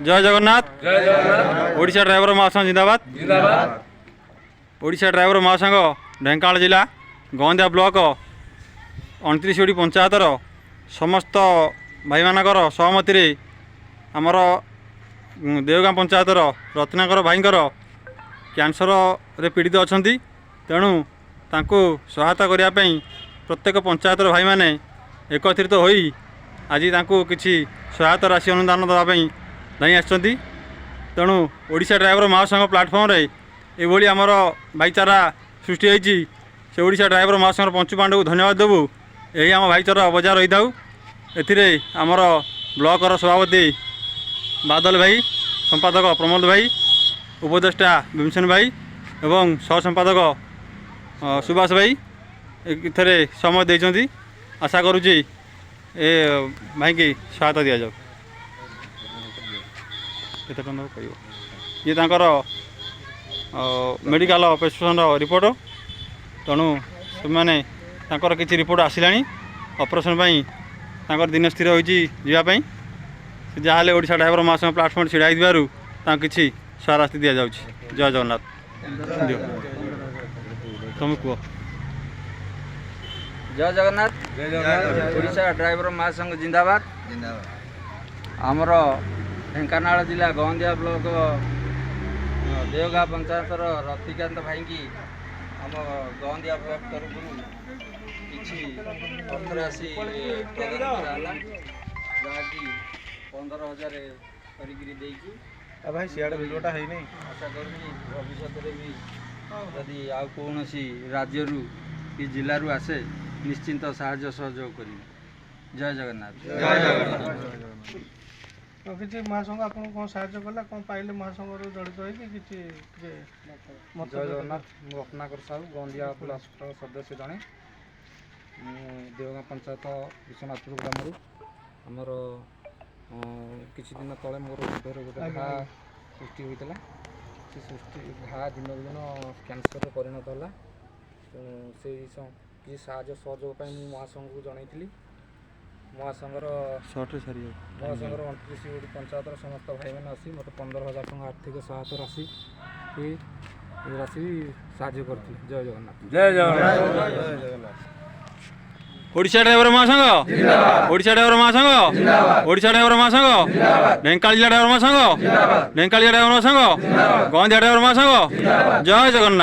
जय जगन्नाथ। ओडिशा ड्राइवर महासंघ जिंदाबाद। ओडिशा ड्राइवर महासंघ ढेंकानाल जिला गंदिया ब्लॉक 29 पंचायतर समस्त भाई मानकर सहमति आमर देवगाँ पंचायतर रत्नाकर भाईंकर कैंसर रे पीड़ित अच्छा तेणु तांको सहायता करने प्रत्येक पंचायतर भाई माने एकत्रित होई आज तांको किछि सहायता राशि अनुदान देवाई धाई आसछंती। तेणु ओडिशा ड्राइवर महासंघ प्लाटफर्म रे एभली आमर भाईचारा सृष्टि होईची। से ओडिशा ड्राइवर महासंघ पंचु पांडे को धन्यवाद देवु। यही आम भाईचारा बजाय रही था। एथिरे आमर ब्लॉकर सभापति बादल भाई, संपादक प्रमोद भाई, उपदेष्टा भीमसेन भाई एवं सह संपादक सुभाष भाई इथरे समय देइछंती। आशा करुच्ची ए भाई की सहायता दि जाऊ। ये तांकर मेडिकल प्रेस्क्रिप्शन रिपोर्ट। तेणु से मैंने तांकर किछि रिपोर्ट आसिलानी ऑपरेशन पाई तांकर दिन स्थिर होईची जीवापाई। जहाँ ओडिशा ड्राइवर महासंघ प्लाटफर्म छिड़ा किसी सहायता दि जाऊँगी। जय जगन्नाथ। तुम कह। जय जगन्नाथ। ओडिशा ड्राइवर महासंघ जिंदाबाद। आमर ढेंकानाल जिला गंदिया ब्लॉक देवगाँ पंचायतर रतिकांत भाई की आम गंदिया ब्लॉक तरफ किसी अर्थ राशि प्रदान जहाँकि 15,000 कर भाई सियाड़े भिडियोटा है नहीं। आशा करूँ भविष्य में भी जदि आउ कौन राज्य कि जिलू आसे निश्चिंत साहाय्य सहयोग करें। जय जगन्नाथ। किसी महासंघ आपको कौन साहाय्य कला कौन पाइले महासंघ जड़ित होती जय जगन्नाथ। मु रत्नाकर साहू गंदिया ब्लॉक सदस्य जड़े देवगाँ पंचायत विश्वनाथपुर ग्राम आमर किछि दिन तले मोर हृदय गोटे घा सृष्टि होता। से सृष्टि घा दिन दिन कैंसर परिणत है। तेणु से किसी साहाय्य सहयोग महासंघ को जनईली। महासंघर 29 पंचायतर समस्त भाई मैंने आसी मत 15,000 टଙ୍କା आर्थिक सहायता राशि साहाय्य करते। जय जगन्नाथ। जय जगन्नाथ। ओडिशा ड्राइवर महासंघ। ओडिशा ड्राइवर महासंघ। ओडिशा ड्राइवर महासंघ। ढेंकानाल जिला ड्राइवर महासंघ। ढेंकानाल जिला ड्राइवर महासंघ। गंदिया ड्राइवर महासंघ। जय जगन्नाथ।